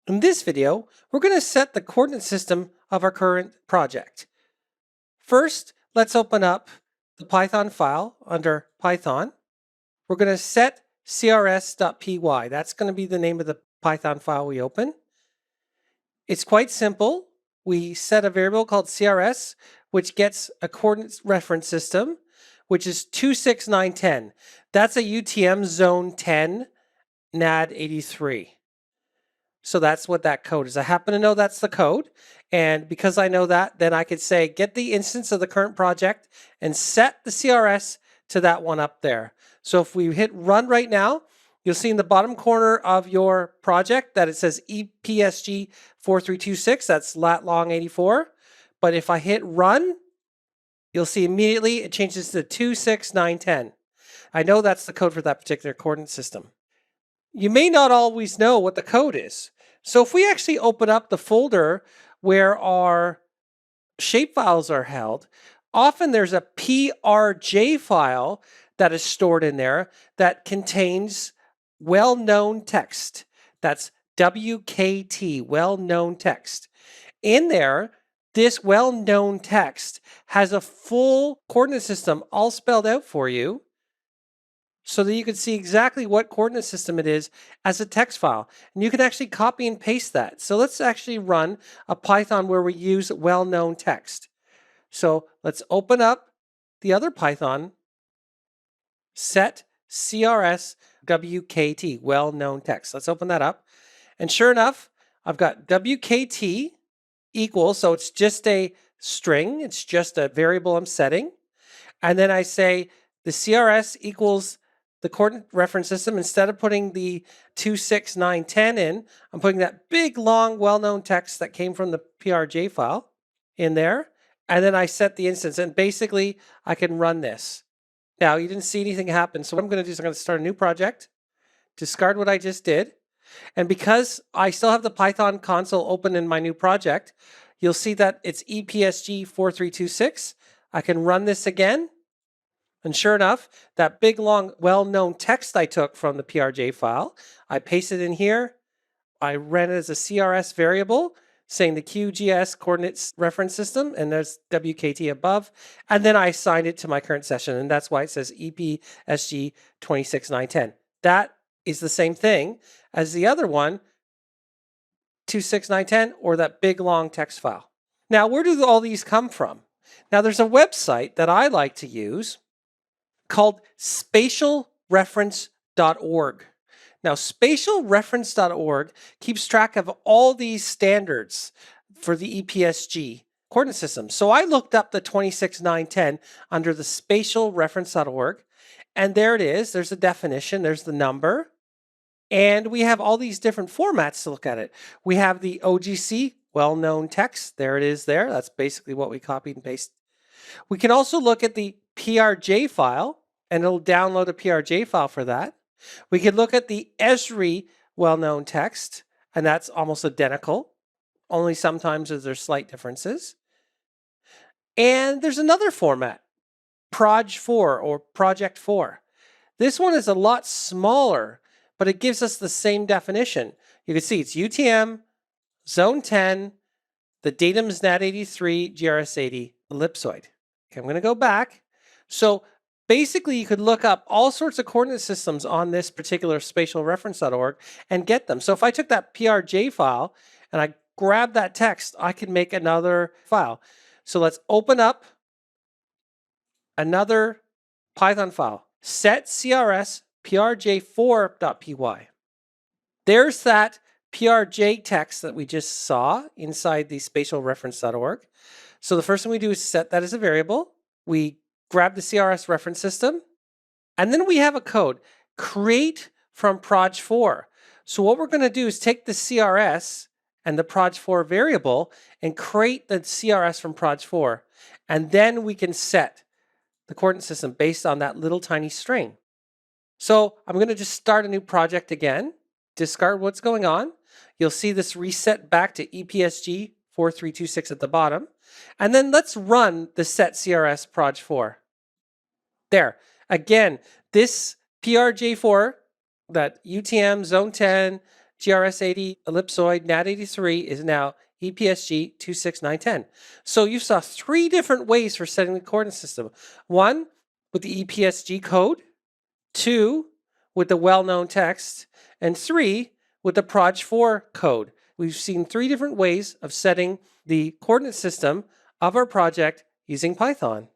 In this video, we're going to set the coordinate system of our current project. First, let's open up the Python file under Python. We're going to set CRS.py. That's going to be the name of the Python file we open. It's quite simple. We set a variable called CRS, which gets a coordinates reference system, which is 26910. That's a UTM zone 10 NAD 83. So that's what that code is. I happen to know that's the code. And because I know that, then I could say, get the instance of the current project and set the CRS to that one up there. So if we hit run right now, you'll see in the bottom corner of your project that it says EPSG 4326. That's lat long 84. But if I hit run, you'll see immediately it changes to 26910. I know that's the code for that particular coordinate system. You may not always know what the code is. So if we actually open up the folder where our shapefiles are held, often there's a PRJ file that is stored in there that contains well-known text. That's WKT, well-known text. In there, this well-known text has a full coordinate system all spelled out for you, so that you can see exactly what coordinate system it is as a text file. And you can actually copy and paste that. So let's actually run a Python where we use well-known text. So let's open up the other Python, set CRS WKT, well-known text. Let's open that up. And sure enough, I've got WKT equals, so it's just a string. It's just a variable I'm setting. And then I say the CRS equals the coordinate reference system. Instead of putting the 26910 in, I'm putting that big, long, well-known text that came from the PRJ file in there. And then I set the instance. And basically, I can run this. Now, you didn't see anything happen. So what I'm going to do is I'm going to start a new project, discard what I just did. And because I still have the Python console open in my new project, you'll see that it's EPSG 4326. I can run this again. And sure enough, that big, long, well-known text I took from the PRJ file, I pasted in here. I ran it as a CRS variable, saying the QGS coordinates reference system, and there's WKT above. And then I assigned it to my current session, and that's why it says EPSG 26910. That is the same thing as the other one, 26910, or that big, long text file. Now, where do all these come from? Now, there's a website that I like to use called spatialreference.org. Now, spatialreference.org keeps track of all these standards for the EPSG coordinate system. So I looked up the 26910 under the spatialreference.org, and there it is. There's a definition, there's the number, and we have all these different formats to look at it. We have the OGC, well-known text. There it is there. That's basically what we copied and pasted. We can also look at the PRJ file, and it'll download a PRJ file for that. We could look at the Esri well-known text, and that's almost identical. Only sometimes there's slight differences. And there's another format, Proj4 or Project 4. This one is a lot smaller, but it gives us the same definition. You can see it's UTM, Zone 10, the datum's NAD83, GRS80, ellipsoid. Okay, I'm going to go back. So basically, you could look up all sorts of coordinate systems on this particular spatialreference.org and get them. So if I took that PRJ file and I grabbed that text, I could make another file. So let's open up another Python file, set CRS prj4.py. There's that PRJ text that we just saw inside the spatialreference.org. So the first thing we do is set that as a variable. We grab the CRS reference system, and then we have a code, create from proj4. So what we're going to do is take the CRS and the proj4 variable and create the CRS from proj4, and then we can set the coordinate system based on that little tiny string. So I'm going to just start a new project again, discard what's going on. You'll see this reset back to EPSG 4326 at the bottom. And then let's run the set CRS proj4. There. Again, this PRJ4, that UTM, Zone 10, GRS80 ellipsoid NAT83 is now EPSG 26910. So you saw 3 different ways for setting the coordinate system. 1 with the EPSG code, 2 with the well-known text, and 3 with the proj4 code. We've seen 3 different ways of setting the coordinate system of our project using Python.